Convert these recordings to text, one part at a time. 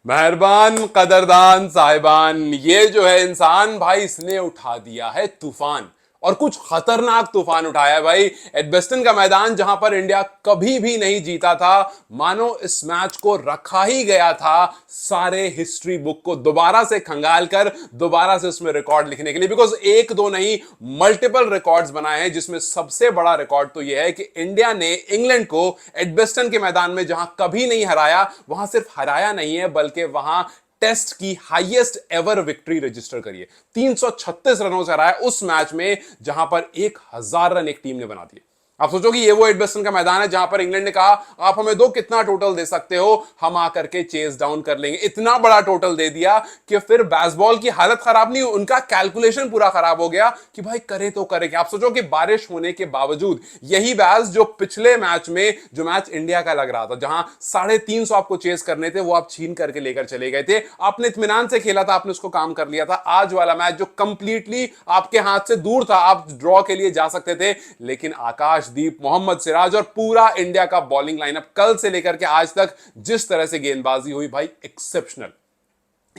मेहरबान कदरदान साहिबान, ये जो है इंसान भाई, इसने उठा दिया है तूफान। और कुछ खतरनाक तूफान उठाया है भाई। एडबेस्टन का मैदान जहां पर इंडिया कभी भी नहीं जीता था, मानो इस मैच को रखा ही गया था सारे हिस्ट्री बुक को दोबारा से खंगाल कर दोबारा से उसमें रिकॉर्ड लिखने के लिए। बिकॉज एक दो नहीं, मल्टीपल रिकॉर्ड्स बनाए हैं, जिसमें सबसे बड़ा रिकॉर्ड तो यह है कि इंडिया ने इंग्लैंड को एडबेस्टन के मैदान में जहां कभी नहीं हराया, वहां सिर्फ हराया नहीं है बल्कि वहां टेस्ट की हाईएस्ट एवर विक्ट्री रजिस्टर करिए। 336 रनों से हराया उस मैच में जहां पर 1000 रन एक टीम ने बना दिए। आप सोचो कि ये वो एडबेस्टन का मैदान है जहां पर इंग्लैंड ने कहा आप हमें दो, कितना टोटल दे सकते हो, हम आकर के चेस डाउन कर लेंगे। इतना बड़ा टोटल दे दिया कि फिर बेसबॉल की हालत खराब नहीं, उनका कैलकुलेशन पूरा खराब हो गया कि भाई करे तो करे क्या। आप सोचो कि बारिश होने के बावजूद यही बैस जो पिछले मैच में, जो मैच इंडिया का लग रहा था जहां 350 आपको चेस करने थे, वो आप छीन करके लेकर चले गए थे। आपने इत्मीनान से खेला था, आपने उसको काम कर लिया था। आज वाला मैच जो कंप्लीटली आपके हाथ से दूर था, आप ड्रॉ के लिए जा सकते थे, लेकिन आकाशदीप, मोहम्मद सिराज और पूरा इंडिया का बॉलिंग लाइनअप कल से लेकर के आज तक जिस तरह से गेंदबाजी हुई भाई, एक्सेप्शनल।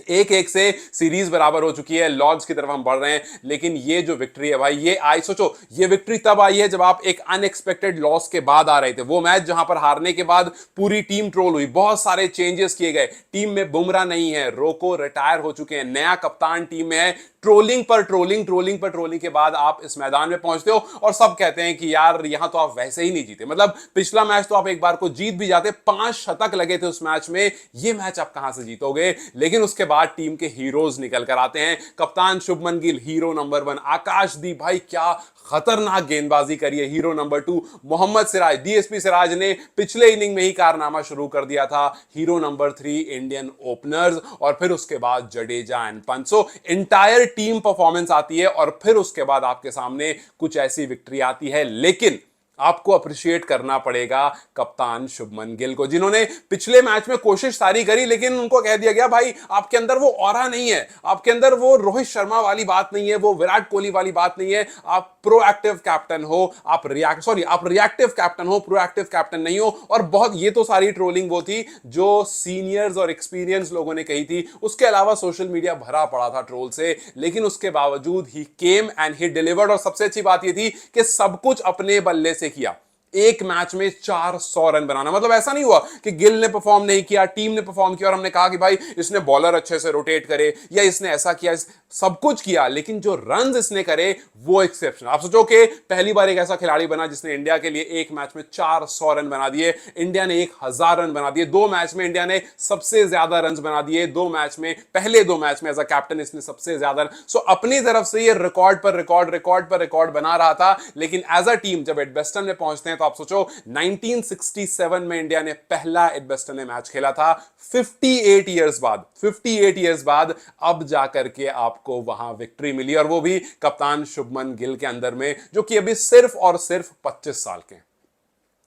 एक एक से सीरीज बराबर हो चुकी है, लॉर्ड्स की तरफ हम बढ़ रहे हैं। लेकिन ये जो विक्ट्री है भाई, ये आई, सोचो ये विक्ट्री तब आई है जब आप एक अनएक्सपेक्टेड लॉस के बाद आ रहे थे। वो मैच जहां पर हारने के बाद पूरी टीम ट्रोल हुई, बहुत सारे चेंजेस किए गए, टीम में बुमराह नहीं है, रोको रिटायर हो चुके हैं, नया कप्तान टीम में है, ट्रोलिंग पर ट्रोलिंग, ट्रोलिंग पर ट्रोलिंग के बाद आप इस मैदान में पहुंचते हो और सब कहते हैं कि यार यहां तो आप वैसे ही नहीं जीते। मतलब पिछला मैच तो आप एक बार को जीत भी जाते, 5 शतक लगे थे उस मैच में, ये मैच आप कहां से जीतोगे। लेकिन उसके बाद टीम के हीरोज निकल कर आते हैं। कप्तान शुभमन गिल हीरो नंबर 1, आकाशदीप भाई क्या खतरनाक गेंदबाजी करी है hero number 2, Mohammed Siraj, DSP Siraj ने पिछले इनिंग में ही कारनामा शुरू कर दिया था, हीरो नंबर 3 इंडियन ओपनर्स, और फिर उसके बाद Jadeja and Pant. So entire team performance आती है और फिर उसके बाद आपके सामने कुछ ऐसी विक्ट्री आती है। लेकिन आपको अप्रिशिएट करना पड़ेगा कप्तान शुभमन गिल को, जिन्होंने पिछले मैच में कोशिश सारी करी, लेकिन उनको कह दिया गया भाई आपके अंदर वो ऑरा नहीं है, आपके अंदर वो रोहित शर्मा वाली बात नहीं है, वो विराट कोहली वाली बात नहीं है, आप प्रोएक्टिव कैप्टन हो, आप रिएक्टिव कैप्टन हो, प्रोएक्टिव कैप्टन नहीं हो। और बहुत, ये तो सारी ट्रोलिंग वो थी जो सीनियर्स और एक्सपीरियंस लोगों ने कही थी, उसके अलावा सोशल मीडिया भरा पड़ा था ट्रोल से। लेकिन उसके बावजूद ही केम एंड ही डिलीवर्ड। और सबसे अच्छी बात ये थी कि सब कुछ अपने बल्ले से किया। एक मैच में 400 रन बनाना, मतलब ऐसा नहीं हुआ कि गिल ने परफॉर्म नहीं किया, टीम ने परफॉर्म किया और हमने कहा कि भाई इसने बॉलर अच्छे से रोटेट करे या इसने ऐसा किया, सब कुछ किया, लेकिन जो रन इसने करे वो एक्सेप्शनल। आप सोचो कि पहली बार एक ऐसा खिलाड़ी बना जिसने इंडिया के लिए एक मैच में 400 रन बना दिए। इंडिया ने 1000 रन बना दिए, 2 मैच में इंडिया ने सबसे ज्यादा रन बना दिए, 2 मैच में, पहले 2 मैच में एज अ कैप्टन इसने सबसे ज्यादा। सो अपनी तरफ से ये रिकॉर्ड पर रिकॉर्ड, रिकॉर्ड पर रिकॉर्ड बना रहा था। लेकिन एज अ टीम जब एडबेस्टन में पहुंचते हैं तो आप सोचो 1967 में इंडिया ने पहला एडबेस्टन में मैच खेला था, 58 इयर्स बाद, 58 इयर्स बाद अब जाकर के आपको वहां विक्ट्री मिली, और वो भी कप्तान शुभमन गिल के अंदर में, जो कि अभी सिर्फ और सिर्फ 25 साल के।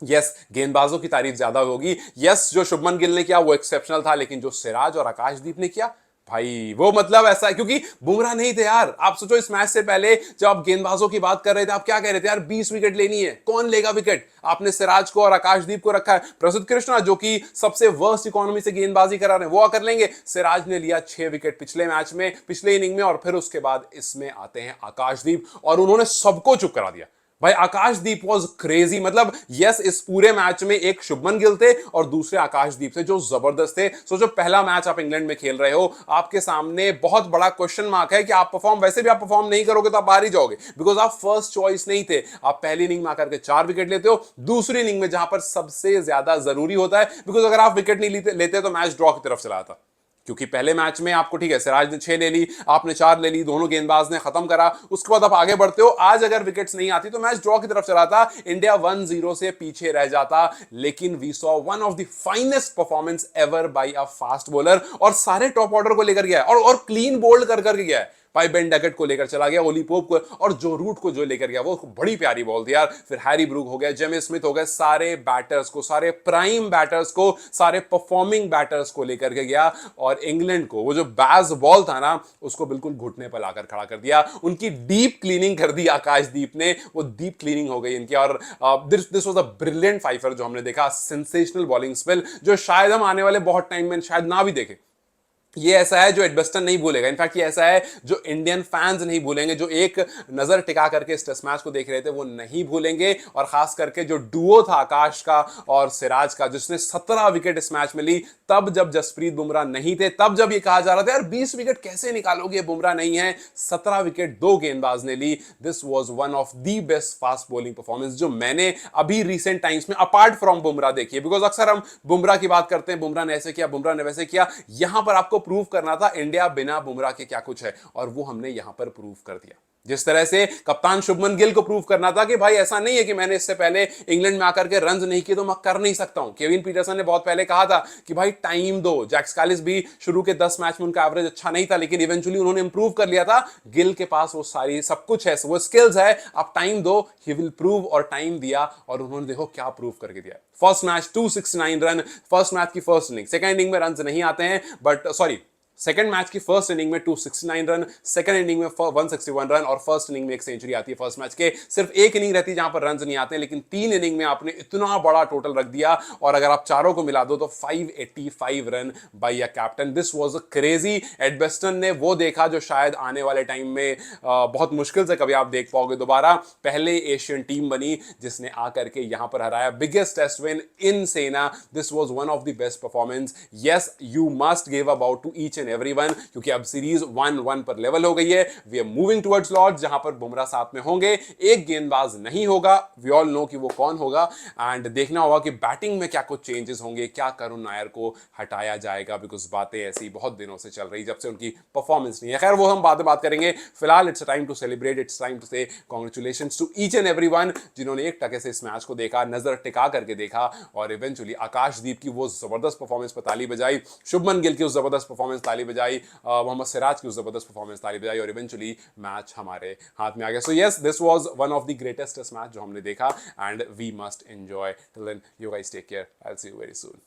यस, गेंदबाजों की तारीफ ज्यादा होगी, यस जो शुभमन गिल ने किया वो एक्सेप्शनल था, लेकिन जो सिराज और आकाशदीप ने किया भाई, वो मतलब ऐसा है, क्योंकि बुमराह नहीं थे यार। आप सोचो इस मैच से पहले जब आप गेंदबाजों की बात कर रहे थे, आप क्या कह रहे थे यार, 20 विकेट लेनी है, कौन लेगा विकेट। आपने सिराज को और आकाशदीप को रखा है, प्रसिद्ध कृष्णा जो कि सबसे वर्स्ट इकोनॉमी से गेंदबाजी करा रहे हैं, वो कर लेंगे। सिराज ने लिया 6 विकेट पिछले मैच में, पिछले इनिंग में, और फिर उसके बाद इसमें आते हैं आकाशदीप और उन्होंने सबको चुप करा दिया भाई। आकाशदीप वाज क्रेजी, मतलब यस इस पूरे मैच में एक शुभमन गिल थे और दूसरे आकाशदीप थे जो जबरदस्त थे। सोचो पहला मैच आप इंग्लैंड में खेल रहे हो, आपके सामने बहुत बड़ा क्वेश्चन मार्क है कि आप परफॉर्म, वैसे भी आप परफॉर्म नहीं करोगे तो आप बाहर ही जाओगे, बिकॉज आप फर्स्ट चॉइस नहीं थे। आप पहली इनिंग में आकर के 4 विकेट लेते हो, दूसरी इनिंग में जहां पर सबसे ज्यादा जरूरी होता है, बिकॉज अगर आप विकेट नहीं लेते तो मैच ड्रॉ की तरफ चला था। क्योंकि पहले मैच में आपको, ठीक है, सिराज ने 6 ले ली, आपने 4 ले ली, दोनों गेंदबाज ने खत्म करा, उसके बाद आप आगे बढ़ते हो। आज अगर विकेट्स नहीं आती तो मैच ड्रॉ की तरफ चला था, इंडिया 1-0 से पीछे रह जाता। लेकिन we saw one of the finest performance ever by a fast bowler, और सारे टॉप ऑर्डर को लेकर गया है और क्लीन बोल्ड कर करके गया है भाई। बेन डकेट को लेकर चला गया, ओली पोप को, और जो रूट को जो लेकर गया वो बड़ी प्यारी बॉल थी यार। फिर हैरी ब्रूक हो गया, जेमी स्मिथ हो गए, सारे बैटर्स को, सारे प्राइम बैटर्स को, सारे परफॉर्मिंग बैटर्स को लेकर के गया, और इंग्लैंड को वो जो बैज बॉल था ना, उसको बिल्कुल घुटने पर लाकर खड़ा कर दिया। उनकी डीप क्लीनिंग कर दी आकाशदीप ने, वो डीप क्लीनिंग हो गई इनकी। और this was a brilliant fifer जो हमने देखा, सेंसेशनल बॉलिंग स्पेल जो शायद हम आने वाले बहुत टाइम में शायद ना भी देखें। ये ऐसा है जो एडबस्टन नहीं भूलेगा, इनफैक्ट ये ऐसा है जो इंडियन फैंस नहीं भूलेंगे, जो एक नजर टिका करके इस टेस्ट मैच को देख रहे थे वो नहीं भूलेंगे। और खास करके जो डुओ था आकाश का और सिराज का, जिसने 17 विकेट इस मैच में ली, तब जब जसप्रीत बुमराह नहीं थे, तब जब ये कहा जा रहा था यार 20 विकेट कैसे निकालोगे, बुमराह नहीं है, 17 विकेट दो गेंदबाज ने ली। This was one of the best fast bowling performance जो मैंने अभी रिसेंट टाइम्स में अपार्ट फ्रॉम बुमराह देखी है। बिकॉज अक्सर हम बुमराह की बात करते हैं, बुमराह ने ऐसे किया, बुमराह ने वैसे किया। यहां पर आपको प्रूव करना था इंडिया बिना बुमराह के क्या कुछ है, और वो हमने यहां पर प्रूव कर दिया। जिस तरह से कप्तान शुभमन गिल को प्रूव करना था कि भाई ऐसा नहीं है कि मैंने इससे पहले इंग्लैंड में आकर के रन नहीं किए तो मैं कर नहीं सकता हूं। केविन पीटरसन ने बहुत पहले कहा था कि भाई टाइम दो। जैक स्कैलिस भी शुरू के 10 मैच में उनका एवरेज अच्छा नहीं था, लेकिन इवेंचुअली उन्होंने इंप्रूव कर लिया था। गिल के पास वो सारी सब कुछ है, वो स्किल्स है, आप टाइम दो, ही विल प्रूव। और टाइम दिया और उन्होंने देखो क्या प्रूव करके दिया। First match 269 run, first match की फर्स्ट इनिंग। सेकंड इनिंग में रन नहीं आते हैं, बट सॉरी, सेकंड मैच की फर्स्ट इनिंग में 269 रन, सेकंड इनिंग में 161 रन, और फर्स्ट इनिंग में एक सेंचुरी आती है। फर्स्ट मैच के सिर्फ एक इनिंग रहती है जहां पर रन नहीं आते हैं, लेकिन 3 इनिंग में आपने इतना बड़ा टोटल रख दिया। और अगर आप चारों को मिला दो तो 585 run by a captain. This was a crazy. Edgbaston ने वो देखा जो शायद आने वाले टाइम में बहुत मुश्किल से कभी आप देख पाओगे दोबारा। पहले एशियन टीम बनी जिसने आकर के यहां पर हराया। Biggest test win in SENA. This was one of the best performance. Yes, you must give about to each and everyone, क्योंकि अब सीरीज 1-1 पर लेवल हो गई है। We are moving towards Lord's, जहां पर बुमराह साथ में होंगे, एक गेंदबाज नहीं होगा। वी ऑल नो कि वो कौन होगा, एंड देखना होगा कि बैटिंग में क्या कुछ चेंजेस होंगे, क्या करुण नायर को हटाया जाएगा। बिकॉज बातें ऐसी बहुत दिनों से चल रही, जब से उनकी परफॉर्मेंस नहीं है। खैर वो हम बाद में बात करेंगे। फिलहाल it's time to celebrate, it's time to say congratulations to each and everyone जिन्होंने एक टके से इस मैच को देखा, नजर टिका करके देखा, और इवेंचुअली आकाशदीप की वो जबरदस्त परफॉर्मेंस पर ताली बजाई, शुभमन गिल की उस जबरदस्त परफॉर्मेंस ताली बजाई, मोहम्मद सिराज की उस जबरदस्त परफॉर्मेंस ताली बजाई, और इवेंचुअली मैच हमारे हाथ में आ गया। So yes, this was one of the greatest test match जो हमने देखा, and we must enjoy. Till then, you guys take care, I will see you very soon.